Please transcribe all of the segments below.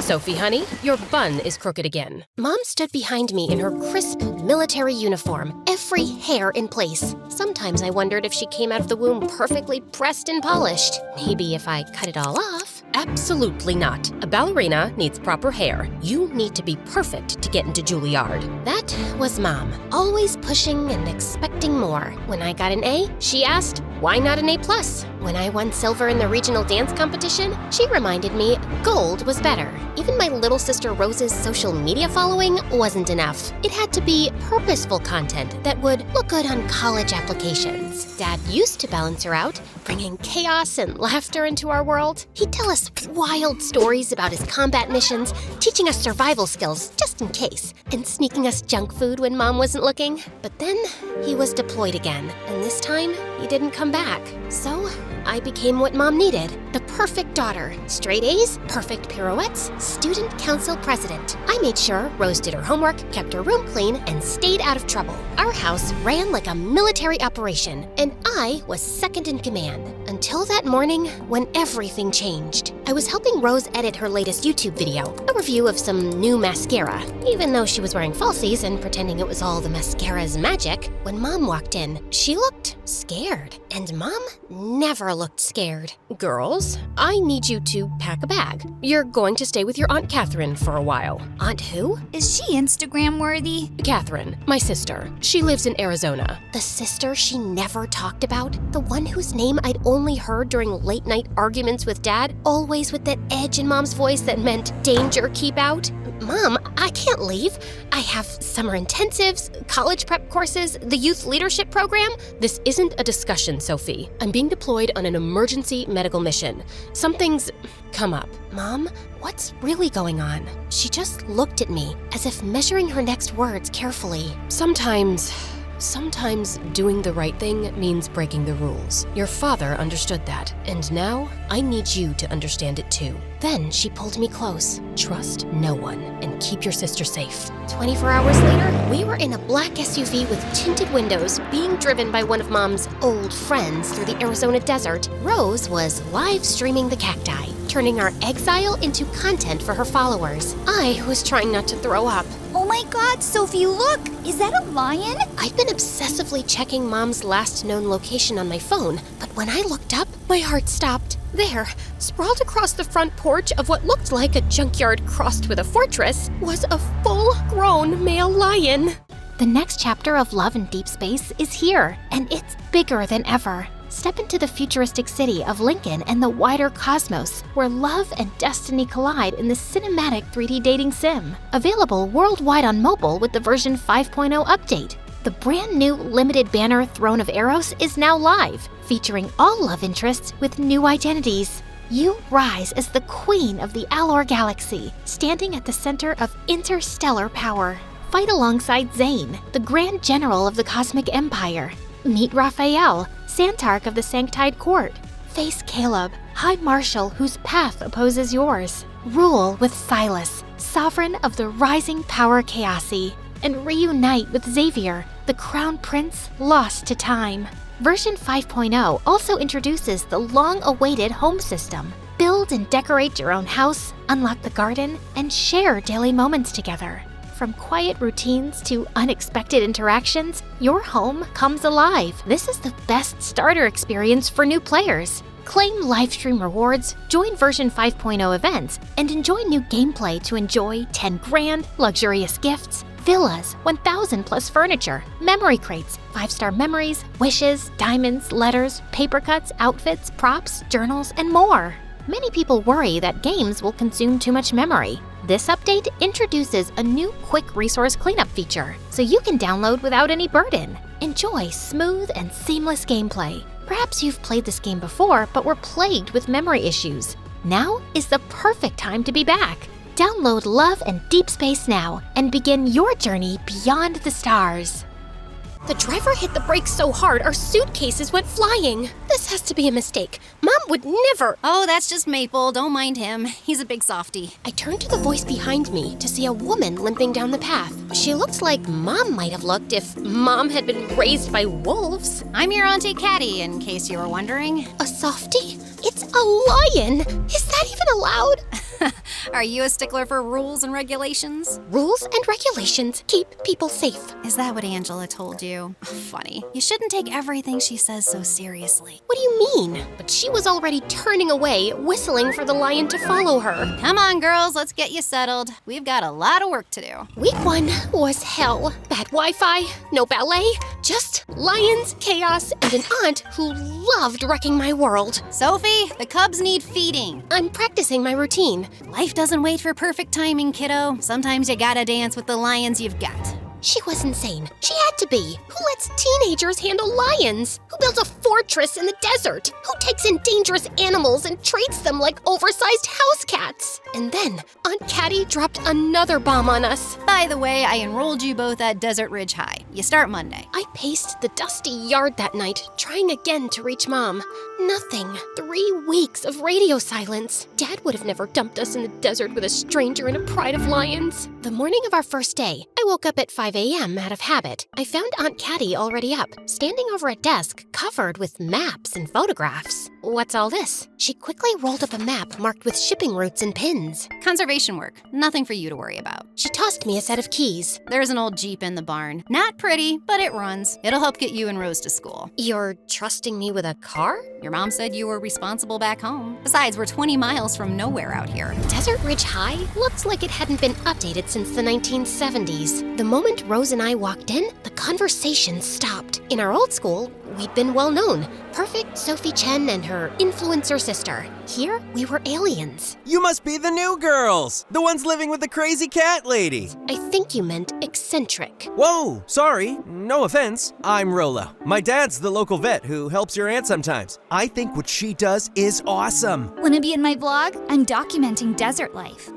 Sophie, honey, your bun is crooked again. Mom stood behind me in her crisp military uniform, every hair in place. Sometimes I wondered if she came out of the womb perfectly pressed and polished. Maybe if I cut it all off. Absolutely not. A ballerina needs proper hair. You need to be perfect to get into Juilliard. That was Mom, always pushing and expecting more. When I got an A, she asked, why not an A+? When I won silver in the regional dance competition, she reminded me gold was better. Even my little sister Rose's social media following wasn't enough. It had to be purposeful content that would look good on college applications. Dad used to balance her out, bringing chaos and laughter into our world. He'd tell us wild stories about his combat missions, teaching us survival skills just in case, and sneaking us junk food when Mom wasn't looking. But then he was deployed again, and this time he didn't come back. So I became what Mom needed, the perfect daughter. Straight A's, perfect pirouettes, student council president. I made sure Rose did her homework, kept her room clean, and stayed out of trouble. Our house ran like a military operation, and I was second in command. Until that morning when everything changed. I was helping Rose edit her latest YouTube video, a review of some new mascara. Even though she was wearing falsies and pretending it was all the mascara's magic, when Mom walked in, she looked scared. And Mom never looked scared. Girls, I need you to pack a bag. You're going to stay with your Aunt Catherine for a while. Aunt who? Is she Instagram worthy? Catherine, my sister. She lives in Arizona. The sister she never talked about? The one whose name I'd only heard during late night arguments with Dad? Always with that edge in Mom's voice that meant danger, keep out? Mom, I can't leave. I have summer intensives, college prep courses, the youth leadership program. This isn't a discussion, Sophie. I'm being deployed on an emergency medical mission. Something's come up. Mom, what's really going on? She just looked at me as if measuring her next words carefully. Sometimes doing the right thing means breaking the rules. Your father understood that, and now I need you to understand it too. Then she pulled me close. Trust no one and keep your sister safe. 24 hours later, we were in a black SUV with tinted windows, being driven by one of Mom's old friends through the Arizona desert. Rose was live streaming the cacti, turning our exile into content for her followers. I was trying not to throw up. Oh my God, Sophie, look! Is that a lion? I'd been obsessively checking Mom's last known location on my phone, but when I looked up, my heart stopped. There, sprawled across the front porch of what looked like a junkyard crossed with a fortress, was a full-grown male lion. The next chapter of Love in Deep Space is here, and it's bigger than ever. Step into the futuristic city of Linkon and the wider cosmos, where love and destiny collide in the cinematic 3D dating sim. Available worldwide on mobile with the version 5.0 update. The brand new limited banner Throne of Eros is now live, featuring all love interests with new identities. You rise as the queen of the Alor galaxy, standing at the center of interstellar power. Fight alongside Zane, the Grand General of the Cosmic Empire. Meet Raphael, Santark of the Sanctide Court. Face Caleb, High Marshal whose path opposes yours. Rule with Silas, Sovereign of the Rising Power Chaosy. And reunite with Xavier, the Crown Prince lost to time. Version 5.0 also introduces the long-awaited home system. Build and decorate your own house, unlock the garden, and share daily moments together. From quiet routines to unexpected interactions, your home comes alive. This is the best starter experience for new players. Claim livestream rewards, join version 5.0 events, and enjoy new gameplay to enjoy 10 grand, luxurious gifts, villas, 1,000 plus furniture, memory crates, 5-star memories, wishes, diamonds, letters, paper cuts, outfits, props, journals, and more. Many people worry that games will consume too much memory. This update introduces a new quick resource cleanup feature, so you can download without any burden. Enjoy smooth and seamless gameplay. Perhaps you've played this game before, but were plagued with memory issues. Now is the perfect time to be back. Download Love and Deep Space now and begin your journey beyond the stars. The driver hit the brakes so hard our suitcases went flying. This has to be a mistake. Mom would never. Oh, that's just Maple. Don't mind him. He's a big softie. I turned to the voice behind me to see a woman limping down the path. She looked like Mom might have looked if Mom had been raised by wolves. I'm your Auntie Caddy, in case you were wondering. A softie? It's a lion! Is that even allowed? Are you a stickler for rules and regulations? Rules and regulations keep people safe. Is that what Angela told you? Funny. You shouldn't take everything she says so seriously. What do you mean? But she was already turning away, whistling for the lion to follow her. Come on, girls, let's get you settled. We've got a lot of work to do. Week 1 was hell. Bad Wi-Fi, no ballet, just lions, chaos, and an aunt who loved wrecking my world. Sophie, the cubs need feeding. I'm practicing my routine. Life doesn't wait for perfect timing, kiddo. Sometimes you gotta dance with the lions you've got. She was insane. She had to be. Who lets teenagers handle lions? Who builds a fortress in the desert? Who takes in dangerous animals and treats them like oversized house cats? And then Aunt Caddy dropped another bomb on us. By the way, I enrolled you both at Desert Ridge High. You start Monday. I paced the dusty yard that night, trying again to reach Mom. Nothing. 3 weeks of radio silence. Dad would have never dumped us in the desert with a stranger in a pride of lions. The morning of our first day, I woke up at 5 a.m. out of habit. I found Aunt Caddy already up, standing over a desk covered with maps and photographs. What's all this? She quickly rolled up a map marked with shipping routes and pins. Conservation work. Nothing for you to worry about. She tossed me a set of keys. There's an old Jeep in the barn. Not pretty, but it runs. It'll help get you and Rose to school. You're trusting me with a car? Your mom said you were responsible back home. Besides, we're 20 miles from nowhere out here. Desert Ridge High looked like it hadn't been updated since the 1970s. The moment Rose and I walked in, the conversation stopped. In our old school, we'd been well known. Perfect Sophie Chen and her influencer sister. Here, we were aliens. You must be the new girls! The ones living with the crazy cat lady! I think you meant eccentric. Whoa, sorry, no offense. I'm Rolla. My dad's the local vet who helps your aunt sometimes. I think what she does is awesome. Wanna be in my vlog? I'm documenting desert life.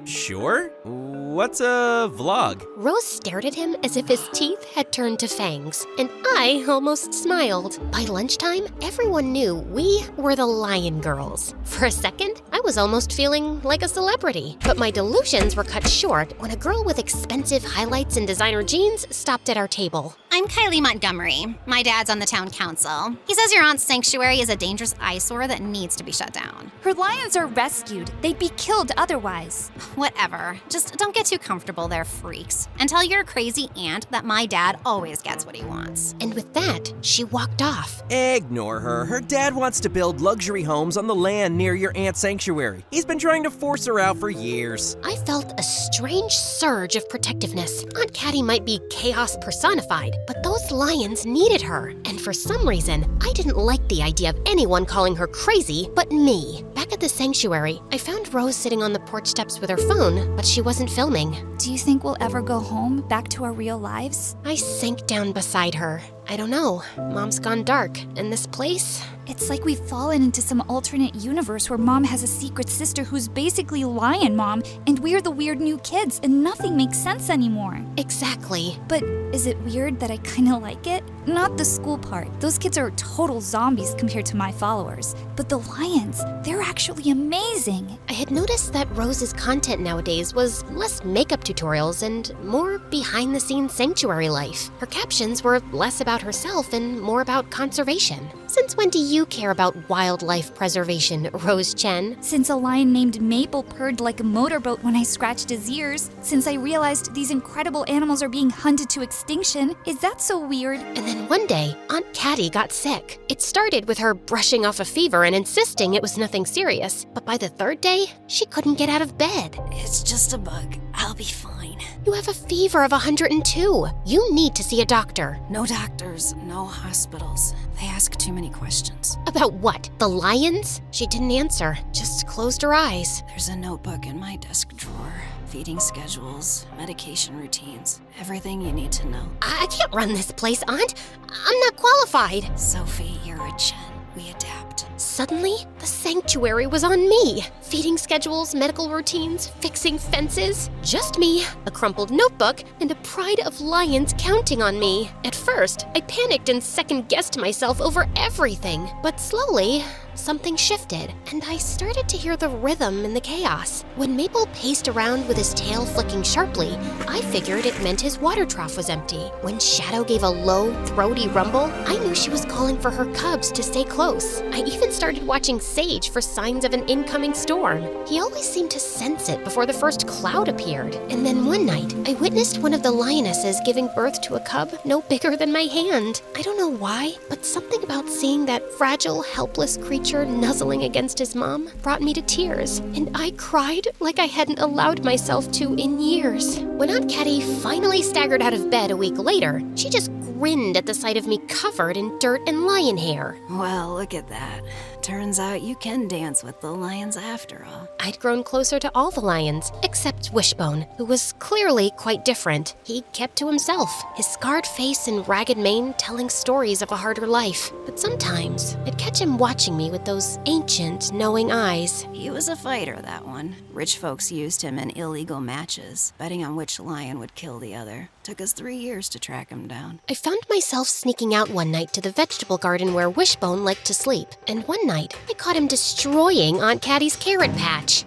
Sure? What's a vlog? Rose stared at him as if his teeth had turned to fangs, and I almost smiled. By lunchtime, everyone knew we were the Lion Girls. For a second, I was almost feeling like a celebrity. But my delusions were cut short when a girl with expensive highlights and designer jeans stopped at our table. I'm Kylie Montgomery. My dad's on the town council. He says your aunt's sanctuary is a dangerous eyesore that needs to be shut down. Her lions are rescued. They'd be killed otherwise. Whatever. Just don't get too comfortable there, freaks. And tell your crazy aunt that my dad always gets what he wants. And with that, she walked off. Ignore her. Her dad wants to build luxury homes on the land near your aunt's sanctuary. He's been trying to force her out for years. I felt a strange surge of protectiveness. Aunt Caddy might be chaos personified, but those lions needed her. And for some reason, I didn't like the idea of anyone calling her crazy but me. Back at the sanctuary, I found Rose sitting on the porch steps with her phone, but she wasn't filming. Do you think we'll ever go home, back to our real lives? I sank down beside her. I don't know. Mom's gone dark, and this place? It's like we've fallen into some alternate universe where Mom has a secret sister who's basically Lion Mom, and we're the weird new kids, and nothing makes sense anymore. Exactly. But is it weird that I kinda like it? Not the school part. Those kids are total zombies compared to my followers. But the lions, they're actually amazing. I had noticed that Rose's content nowadays was less makeup tutorials and more behind-the-scenes sanctuary life. Her captions were less about herself and more about conservation. Since when do you care about wildlife preservation, Rose Chen? Since a lion named Maple purred like a motorboat when I scratched his ears. Since I realized these incredible animals are being hunted to extinction. Is that so weird? And then one day, Aunt Caddy got sick. It started with her brushing off a fever and insisting it was nothing serious. But by the 3rd day, she couldn't get out of bed. It's just a bug. I'll be fine. You have a fever of 102. You need to see a doctor. No doctors, no hospitals. They ask too many questions. About what? The lions? She didn't answer, just closed her eyes. There's a notebook in my desk drawer. Feeding schedules, medication routines, everything you need to know. I can't run this place, Aunt. I'm not qualified. Sophie, you're a Chen. We adapt. Suddenly, the sanctuary was on me. Feeding schedules, medical routines, fixing fences. Just me, a crumpled notebook, and a pride of lions counting on me. At first, I panicked and second-guessed myself over everything. But slowly, something shifted, and I started to hear the rhythm in the chaos. When Maple paced around with his tail flicking sharply, I figured it meant his water trough was empty. When Shadow gave a low, throaty rumble, I knew she was calling for her cubs to stay close. I even started watching Sage for signs of an incoming storm. He always seemed to sense it before the first cloud appeared. And then one night, I witnessed one of the lionesses giving birth to a cub no bigger than my hand. I don't know why, but something about seeing that fragile, helpless creature nuzzling against his mom brought me to tears, and I cried like I hadn't allowed myself to in years. When Aunt Caddy finally staggered out of bed a week later, she just grinned at the sight of me covered in dirt and lion hair. Well, look at that. Turns out you can dance with the lions after all. I'd grown closer to all the lions, except Wishbone, who was clearly quite different. He kept to himself, his scarred face and ragged mane telling stories of a harder life. But sometimes, I'd catch him watching me with those ancient, knowing eyes. He was a fighter, that one. Rich folks used him in illegal matches, betting on which lion would kill the other. Took us 3 years to track him down. I found myself sneaking out one night to the vegetable garden where Wishbone liked to sleep, and one night, I caught him destroying Aunt Caddy's carrot patch.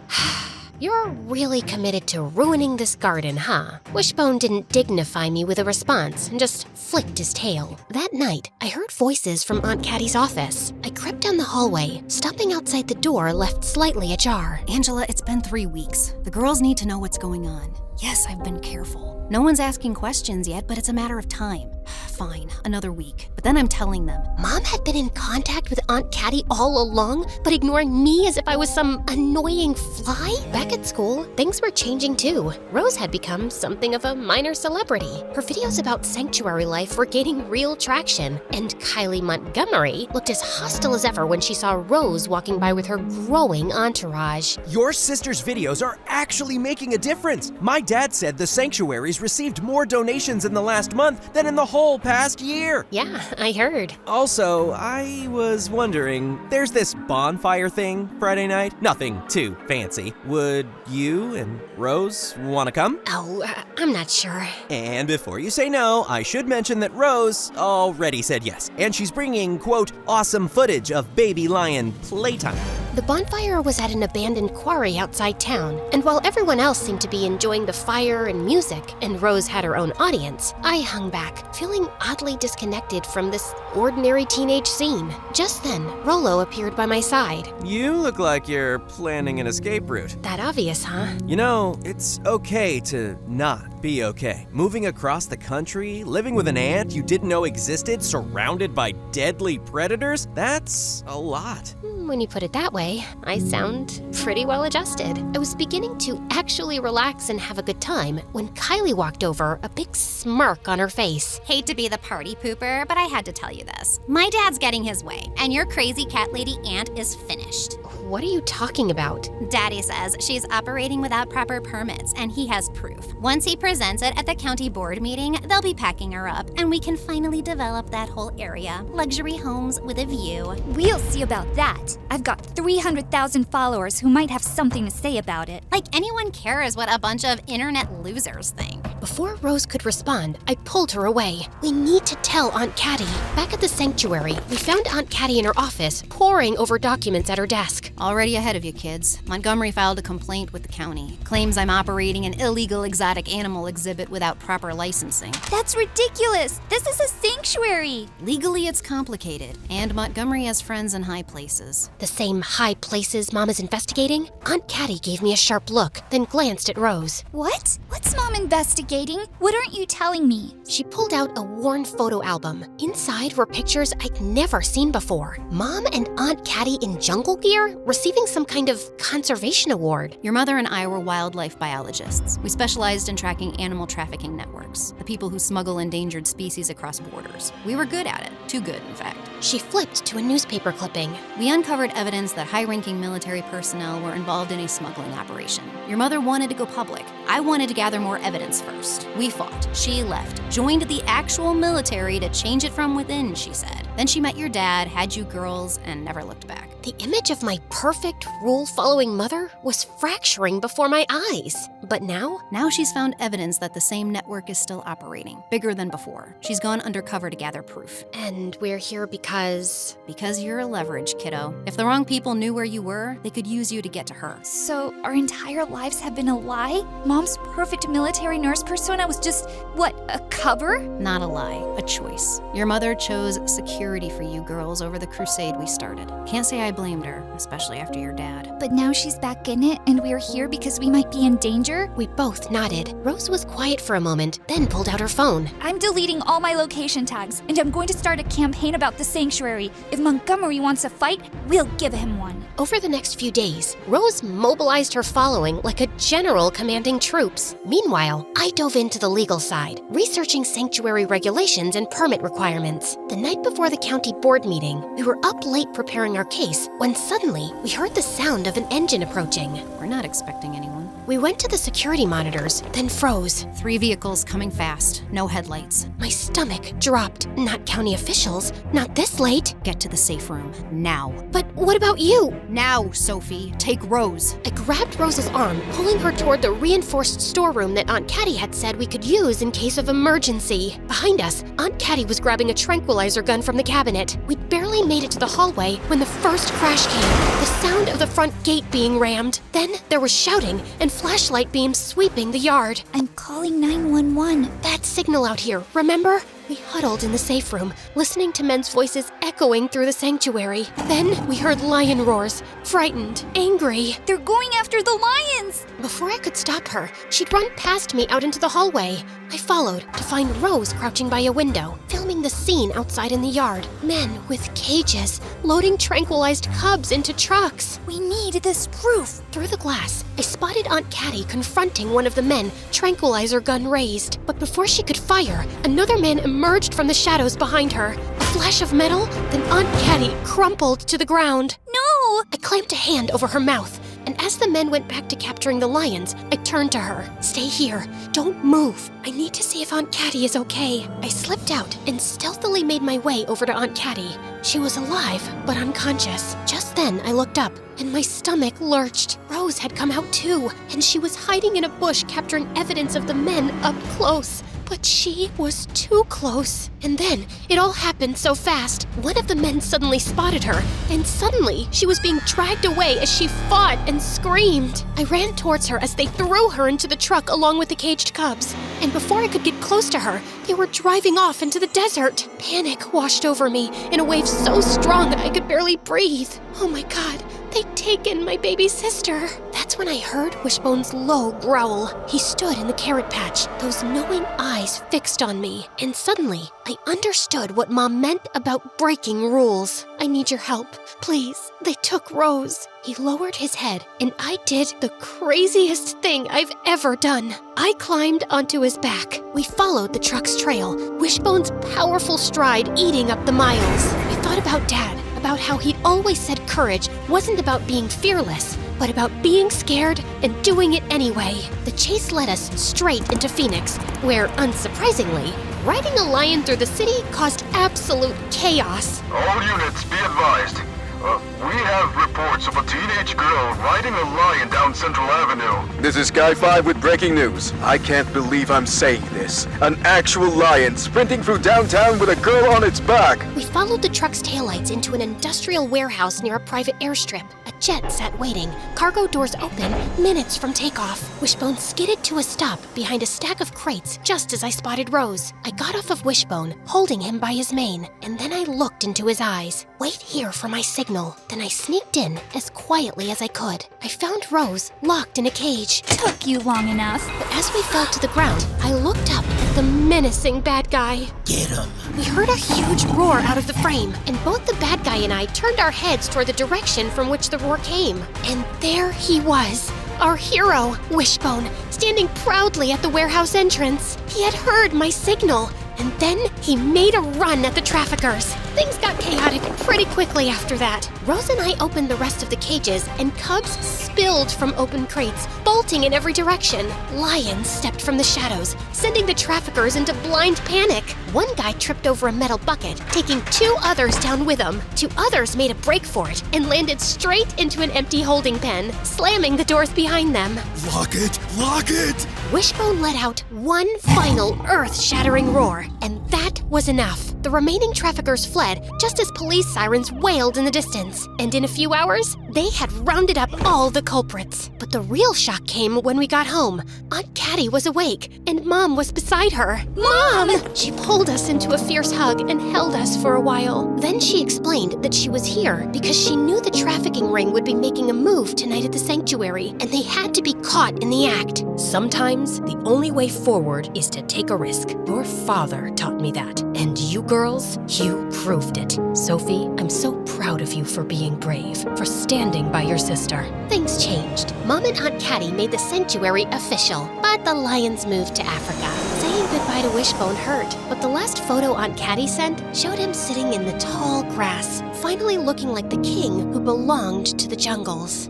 You're really committed to ruining this garden, huh? Wishbone didn't dignify me with a response and just flicked his tail. That night, I heard voices from Aunt Caddy's office. I crept down the hallway, stopping outside the door left slightly ajar. Angela, it's been 3 weeks. The girls need to know what's going on. Yes, I've been careful. No one's asking questions yet, but it's a matter of time. Fine, another week. But then I'm telling them. Mom had been in contact with Aunt Caddy all along, but ignoring me as if I was some annoying fly? Back at school, things were changing too. Rose had become something of a minor celebrity. Her videos about sanctuary life were gaining real traction, and Kylie Montgomery looked as hostile as ever when she saw Rose walking by with her growing entourage. Your sister's videos are actually making a difference. My dad said the sanctuaries received more donations in the last month than in the whole past year. Yeah, I heard. Also, I was wondering, there's this bonfire thing Friday night. Nothing too fancy. Would you and Rose want to come? Oh, I'm not sure. And before you say no, I should mention that Rose already said yes. And she's bringing, quote, awesome footage of baby lion playtime. The bonfire was at an abandoned quarry outside town, and while everyone else seemed to be enjoying the fire and music, and Rose had her own audience, I hung back, feeling oddly disconnected from this ordinary teenage scene. Just then, Rolo appeared by my side. You look like you're planning an escape route. That obvious, huh? You know, it's okay to not be okay. Moving across the country, living with an aunt you didn't know existed, surrounded by deadly predators, that's a lot. When you put it that way, I sound pretty well adjusted. I was beginning to actually relax and have a good time when Kylie walked over, a big smirk on her face. Hate to be the party pooper, but I had to tell you this. My dad's getting his way, and your crazy cat lady aunt is finished. What are you talking about? Daddy says she's operating without proper permits, and he has proof. Once he presents it at the county board meeting, they'll be packing her up, and we can finally develop that whole area. Luxury homes with a view. We'll see about that. I've got 300,000 followers who might have something to say about it. Like anyone cares what a bunch of internet losers think. Before Rose could respond, I pulled her away. We need to tell Aunt Caddy. Back at the sanctuary, we found Aunt Caddy in her office, poring over documents at her desk. Already ahead of you, kids. Montgomery filed a complaint with the county. Claims I'm operating an illegal exotic animal exhibit without proper licensing. That's ridiculous! This is a sanctuary! Legally, it's complicated, and Montgomery has friends in high places. The same high places Mom is investigating? Aunt Caddy gave me a sharp look, then glanced at Rose. What? What's Mom investigating? What aren't you telling me? She pulled out a worn photo album. Inside were pictures I'd never seen before. Mom and Aunt Caddy in jungle gear, receiving some kind of conservation award. Your mother and I were wildlife biologists. We specialized in tracking animal trafficking networks, the people who smuggle endangered species across borders. We were good at it. Too good, in fact. She flipped to a newspaper clipping. We uncovered evidence that high-ranking military personnel were involved in a smuggling operation. Your mother wanted to go public. I wanted to gather more evidence first. We fought. She left. Joined the actual military to change it from within, she said. Then she met your dad, had you girls, and never looked back. The image of my perfect, rule-following mother was fracturing before my eyes. But now? Now she's found evidence that the same network is still operating, bigger than before. She's gone undercover to gather proof. And we're here because... Because you're a leverage, kiddo. If the wrong people knew where you were, they could use you to get to her. So our entire lives have been a lie? Mom's perfect military nurse persona was just, what, a cover? Not a lie, a choice. Your mother chose security for you girls over the crusade we started. Can't say I blamed her, especially after your dad. But now she's back in it, and we're here because we might be in danger? We both nodded. Rose was quiet for a moment, then pulled out her phone. I'm deleting all my location tags, and I'm going to start a campaign about the sanctuary. If Montgomery wants a fight, we'll give him one. Over the next few days, Rose mobilized her following like a general commanding troops. Meanwhile, I dove into the legal side, researching sanctuary regulations and permit requirements. The night before the county board meeting, we were up late preparing our case when suddenly we heard the sound of an engine approaching. We're not expecting anyone. We went to the security monitors, then froze. 3 vehicles coming fast, no headlights. My stomach dropped. Not county officials, not this late. Get to the safe room, now. But what about you? Now, Sophie, take Rose. I grabbed Rose's arm, pulling her toward the reinforced storeroom that Aunt Caddy had said we could use in case of emergency. Behind us, Aunt Caddy was grabbing a tranquilizer gun from the cabinet. We'd barely made it to the hallway when the first crash came. The sound of the front gate being rammed. Then there was shouting and flashlight beams sweeping the yard. I'm calling 911. Bad signal out here, remember? We huddled in the safe room, listening to men's voices echoing through the sanctuary. Then we heard lion roars, frightened, angry. They're going after the lions! Before I could stop her, she'd run past me out into the hallway. I followed to find Rose crouching by a window, filming the scene outside in the yard. Men with cages, loading tranquilized cubs into trucks. We need this proof. Through the glass, I spotted Aunt Caddy confronting one of the men, tranquilizer gun raised. But before she could fire, another man emerged from the shadows behind her. A flash of metal, then Aunt Caddy crumpled to the ground. No! I clamped a hand over her mouth, and as the men went back to capturing the lions, I turned to her. Stay here. Don't move. I need to see if Aunt Caddy is okay. I slipped out and stealthily made my way over to Aunt Caddy. She was alive, but unconscious. Just then, I looked up, and my stomach lurched. Rose had come out too, and she was hiding in a bush capturing evidence of the men up close. But she was too close. And then, it all happened so fast. One of the men suddenly spotted her, and suddenly, she was being dragged away as she fought and screamed. I ran towards her as they threw her into the truck along with the caged cubs. And before I could get close to her, they were driving off into the desert. Panic washed over me in a wave so strong I could barely breathe. Oh my God. They'd taken my baby sister. That's when I heard Wishbone's low growl. He stood in the carrot patch, those knowing eyes fixed on me. And suddenly, I understood what Mom meant about breaking rules. I need your help. Please. They took Rose. He lowered his head, and I did the craziest thing I've ever done. I climbed onto his back. We followed the truck's trail, Wishbone's powerful stride eating up the miles. I thought about Dad, about how he'd always said courage wasn't about being fearless, but about being scared and doing it anyway. The chase led us straight into Phoenix, where, unsurprisingly, riding a lion through the city caused absolute chaos. All units, be advised. We have reports of a teenage girl riding a lion down Central Avenue. This is Sky 5 with breaking news. I can't believe I'm saying this. An actual lion sprinting through downtown with a girl on its back. We followed the truck's taillights into an industrial warehouse near a private airstrip. A jet sat waiting, cargo doors open, minutes from takeoff. Wishbone skidded to a stop behind a stack of crates just as I spotted Rose. I got off of Wishbone, holding him by his mane, and then I looked into his eyes. Wait here for my signal. Then I sneaked in as quietly as I could. I found Rose locked in a cage. Took you long enough. But as we fell to the ground, I looked up at the menacing bad guy. Get him. We heard a huge roar out of the frame, and both the bad guy and I turned our heads toward the direction from which the roar came. And there he was, our hero, Wishbone, standing proudly at the warehouse entrance. He had heard my signal, and then he made a run at the traffickers. Things got chaotic pretty quickly after that. Rose and I opened the rest of the cages, and cubs spilled from open crates, bolting in every direction. Lions stepped from the shadows, sending the traffickers into blind panic. One guy tripped over a metal bucket, taking 2 others down with him. 2 others made a break for it and landed straight into an empty holding pen, slamming the doors behind them. Lock it! Lock it! Wishbone let out one final earth-shattering roar, and that was enough. The remaining traffickers fled just as police sirens wailed in the distance, and in a few hours, they had rounded up all the culprits. But the real shock came when we got home. Aunt Caddy was awake, and Mom was beside her. Mom! She pulled us into a fierce hug and held us for a while. Then she explained that she was here because she knew the trafficking ring would be making a move tonight at the sanctuary, and they had to be caught in the act. Sometimes the only way forward is to take a risk. Your father taught me that. And you girls, you proved it. Sophie, I'm so proud of you for being brave, for standing by your sister. Things changed. Mom and Aunt Caddy made the sanctuary official, but the lions moved to Africa. Saying goodbye to Wishbone hurt, but the last photo Aunt Caddy sent showed him sitting in the tall grass, finally looking like the king who belonged to the jungles.